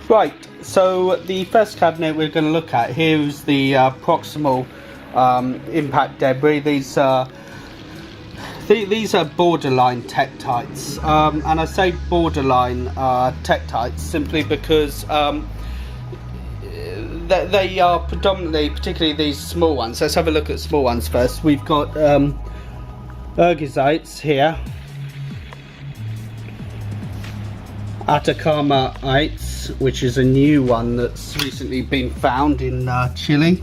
Right, so the first cabinet we're going to look at here is the proximal impact debris. These are borderline tektites, and I say borderline tektites simply because they are predominantly, particularly these small ones. Let's have a look at small ones first. We've got ergosites here, Atacamaites, which is a new one that's recently been found in Chile.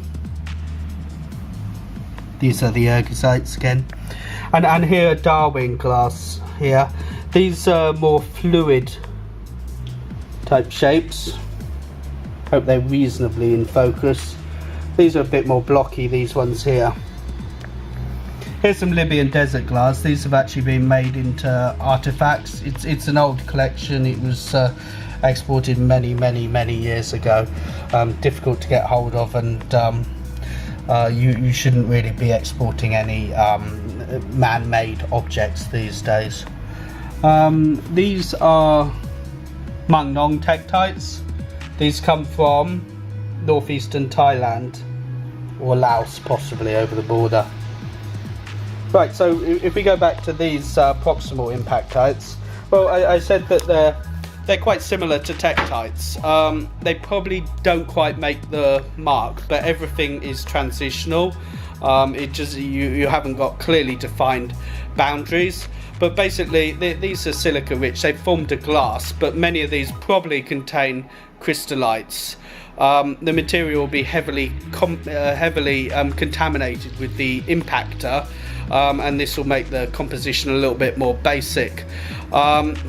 These are the ergosites again, and here Darwin glass here. These are more fluid type shapes. Hope they're reasonably in focus. These are a bit more blocky, these ones here. Here's some Libyan desert glass. These have actually been made into artifacts. It's an old collection. It was exported many years ago. Difficult to get hold of, and you shouldn't really be exporting any man-made objects these days. These are Mangnon tektites. These come from northeastern Thailand or Laos, possibly over the border. Right, so if we go back to these proximal impactites, well, I said that they're quite similar to tektites. They probably don't quite make the mark, but everything is transitional. It just you haven't got clearly defined boundaries. But basically, these are silica rich. They've formed a glass, but many of these probably contain crystallites. The material will be heavily contaminated with the impactor, and this will make the composition a little bit more basic.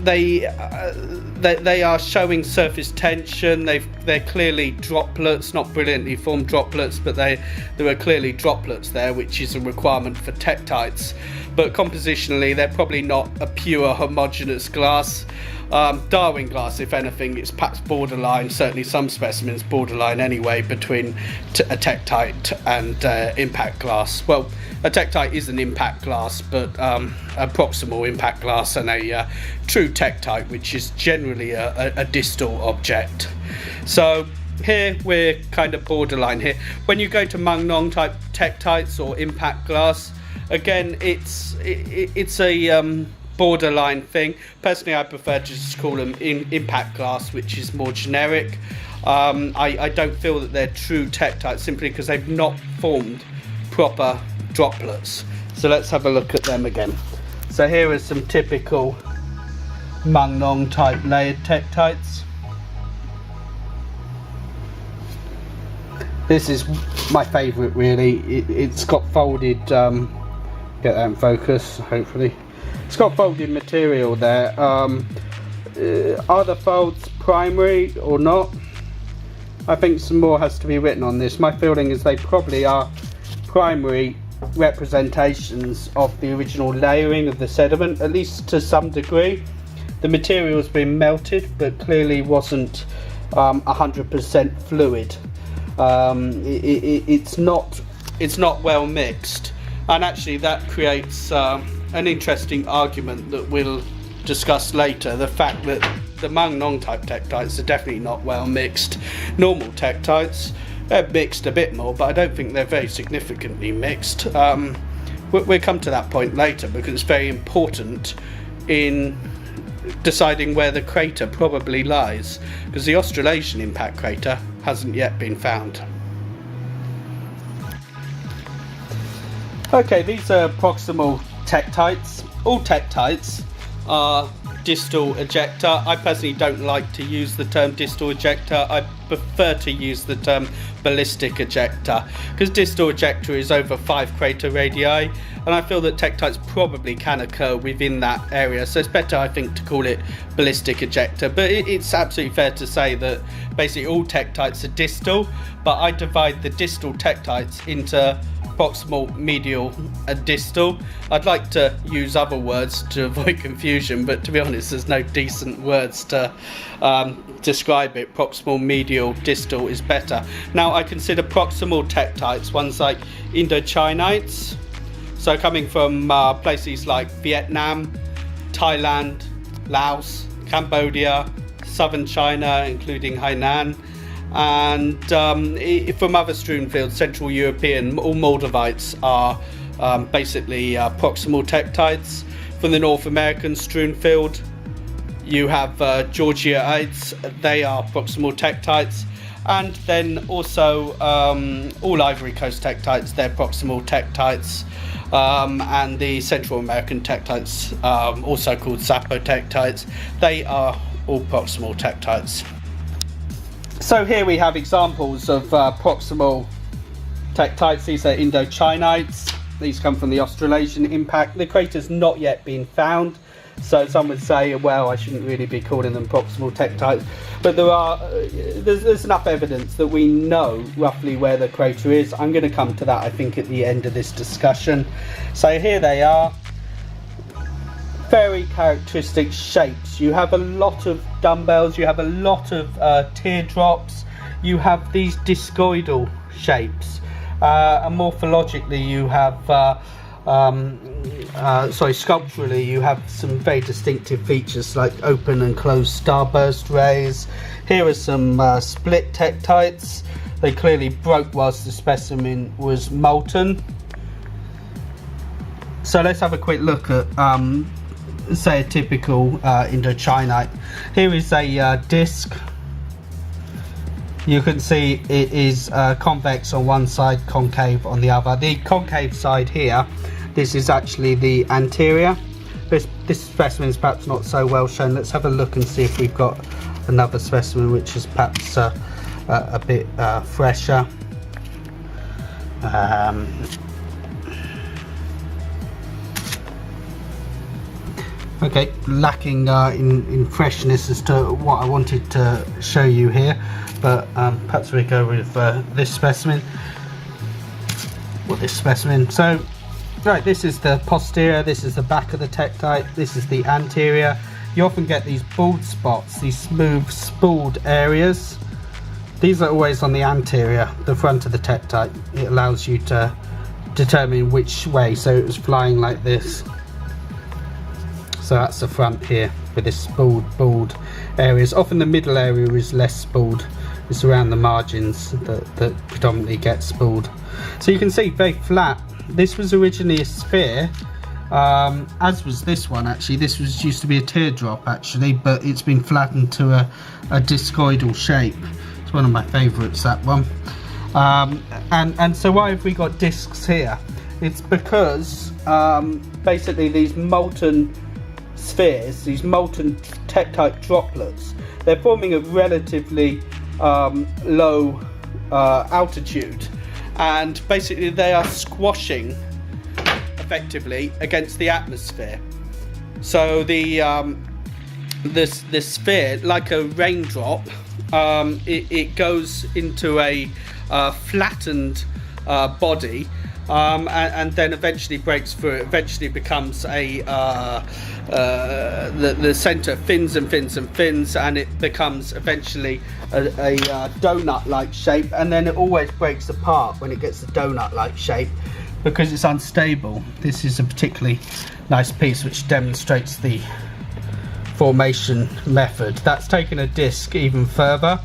They are showing surface tension. They're clearly droplets, not brilliantly formed droplets, but there are clearly droplets there, which is a requirement for tektites. But compositionally, they're probably not a pure homogeneous glass. Darwin glass, if anything, it's perhaps borderline, certainly some specimens borderline anyway, between a tektite and impact glass. Well, a tektite is an impact glass, but a proximal impact glass and a true tektite, which is generally a distal object. So here we're kind of borderline here. When you go to Mangnon type tektites or impact glass, again, it's a borderline thing. Personally, I prefer to just call them impact glass, which is more generic. I don't feel that they're true tektites simply because they've not formed proper droplets. So let's have a look at them again. So here are some typical Mangnon type layered tektites. This is my favourite, really. It's got folded, get that in focus, hopefully. It's got folded material there. Are the folds primary or not? I think some more has to be written on this. My feeling is they probably are primary representations of the original layering of the sediment, at least to some degree. The material has been melted, but clearly wasn't 100% fluid. It's not well mixed, and actually that creates an interesting argument that we'll discuss later. The fact that the Mangnon type tektites are definitely not well mixed. Normal tektites, they're mixed a bit more, but I don't think they're very significantly mixed. We'll come to that point later because it's very important in deciding where the crater probably lies, because the Australasian impact crater hasn't yet been found. Okay, these are proximal tektites. All tektites are distal ejecta. I personally don't like to use the term distal ejecta. I prefer to use the term ballistic ejecta, because distal ejecta is over 5 crater radii, and I feel that tektites probably can occur within that area, so it's better, I think, to call it ballistic ejecta. But it's absolutely fair to say that basically all tektites are distal, but I divide the distal tektites into proximal, medial and distal. I'd like to use other words to avoid confusion, but to be honest, there's no decent words to describe it. Proximal, medial, distal is better. Now, I consider proximal tektites ones like Indochinites, so coming from places like Vietnam, Thailand, Laos, Cambodia, southern China, including Hainan, and from other strewn fields, Central European, all Moldavites are basically proximal tektites. From the North American strewn field, you have Georgiaites, they are proximal tektites, and then also all Ivory Coast tektites, they're proximal tektites, and the Central American tektites, also called sapotektites, they are all proximal tektites. So here we have examples of proximal tektites. These are Indo-Chinites. These come from the Australasian impact. The crater's not yet been found, so some would say, well, I shouldn't really be calling them proximal tektites, but there's enough evidence that we know roughly where the crater is. I'm going to come to that, I think, at the end of this discussion. So here they are. Very characteristic shapes. You have a lot of dumbbells, you have a lot of teardrops, you have these discoidal shapes, and morphologically you have sculpturally you have some very distinctive features like open and closed starburst rays. Here are some split tektites. They clearly broke whilst the specimen was molten. So let's have a quick look at say a typical Indo-Chinite. Here is a disc. You can see it is convex on one side, concave on the other. The concave side here, this is actually the anterior. This specimen is perhaps not so well shown. Let's have a look and see if we've got another specimen which is perhaps a bit fresher. Okay, lacking in freshness as to what I wanted to show you here, but perhaps we go with this specimen. So, right, this is the posterior, this is the back of the tektite, this is the anterior. You often get these bald spots, these smooth, spooled areas. These are always on the anterior, the front of the tektite. It allows you to determine which way, so it was flying like this. So that's the front here with this bald areas. Often the middle area is less spooled. It's around the margins that predominantly get spooled. So you can see very flat. This was originally a sphere, as was this one actually. This used to be a teardrop actually, but it's been flattened to a discoidal shape. It's one of my favourites, that one. And so why have we got discs here? It's because basically these molten spheres, these molten tektite droplets, they're forming at relatively low altitude, and basically they are squashing effectively against the atmosphere. So the sphere, like a raindrop, it goes into a flattened body, and then eventually breaks through. It eventually becomes the center fins and fins and fins, and it becomes eventually a donut-like shape, and then it always breaks apart when it gets the donut-like shape because it's unstable. This is a particularly nice piece which demonstrates the formation method. That's taken a disc even further.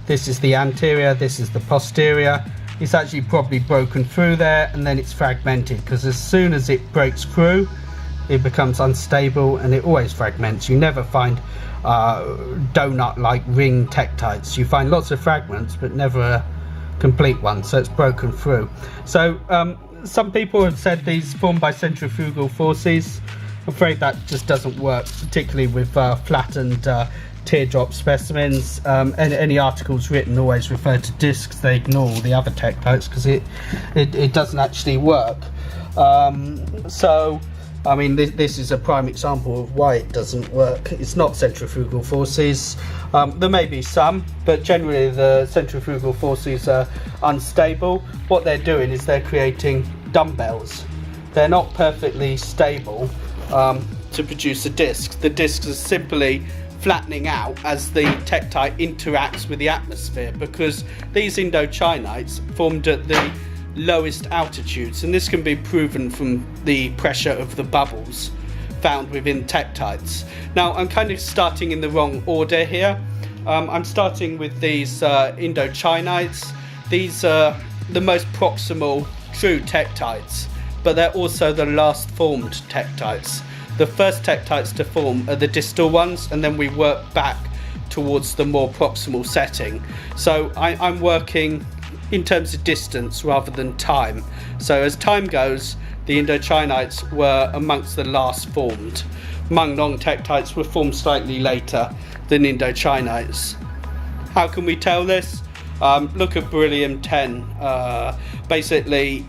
This is the anterior, this is the posterior. It's actually probably broken through there, and then it's fragmented, because as soon as it breaks through it becomes unstable and it always fragments. You never find donut-like ring tektites. You find lots of fragments but never a complete one, so it's broken through. So some people have said these formed by centrifugal forces. I'm afraid that just doesn't work, particularly with flattened teardrop specimens. Any articles written always refer to discs. They ignore all the other tektites because it doesn't actually work. So I mean, this is a prime example of why it doesn't work. It's not centrifugal forces. There may be some, but generally the centrifugal forces are unstable. What they're doing is they're creating dumbbells. They're not perfectly stable to produce a disc. The discs are simply flattening out as the tektite interacts with the atmosphere, because these Indo-Chinites formed at the lowest altitudes, and this can be proven from the pressure of the bubbles found within Tektites. Now I'm kind of starting in the wrong order here. I'm starting with these Indochinites. These are the most proximal true Tektites, but they're also the last formed Tektites. The first Tektites to form are the distal ones, and then we work back towards the more proximal setting. So I'm working in terms of distance rather than time. So as time goes, the Indochinites were amongst the last formed. Mung-Nong Tektites were formed slightly later than Indochinites. How can we tell this? Look at beryllium 10. Basically,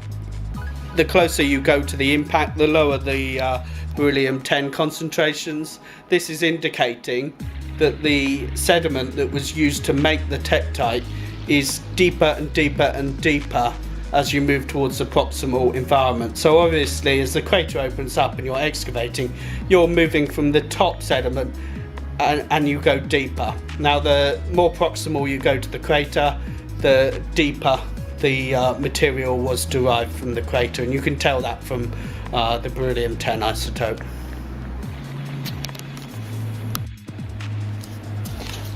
the closer you go to the impact, the lower the beryllium 10 concentrations. This is indicating that the sediment that was used to make the Tektite is deeper and deeper and deeper as you move towards the proximal environment. So obviously, as the crater opens up and you're excavating, you're moving from the top sediment and you go deeper. Now the more proximal you go to the crater, the deeper the material was derived from the crater, and you can tell that from the beryllium 10 isotope.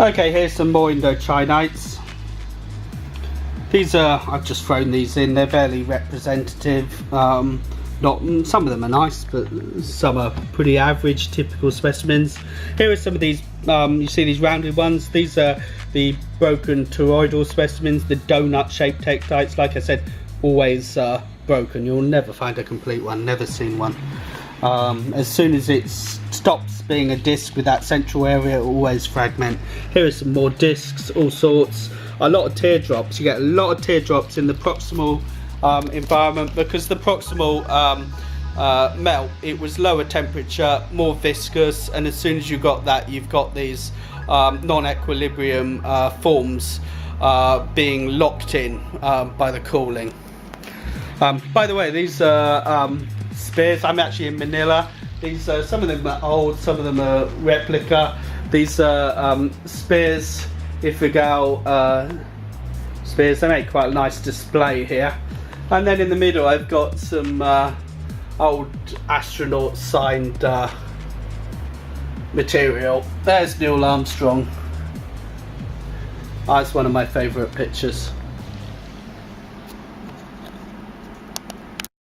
Okay, here's some more Indochinites. These are, I've just thrown these in, they're fairly representative. Not, some of them are nice, but some are pretty average, typical specimens. Here are some of these, you see these rounded ones. These are the broken toroidal specimens, the donut shaped Tektites. Like I said, always broken. You'll never find a complete one, never seen one. As soon as it stops being a disc with that central area, it will always fragment. Here are some more discs, all sorts. A lot of teardrops. You get a lot of teardrops in the proximal environment, because the proximal melt, it was lower temperature, more viscous, and as soon as you got that, you've got these non-equilibrium forms being locked in by the cooling. By the way, these are spears. I'm actually in Manila. These some of them are old, some of them are replica. These are spears, Ifugao spears. They make quite a nice display here. And then in the middle I've got some old astronaut signed material. There's Neil Armstrong. That's one of my favourite pictures.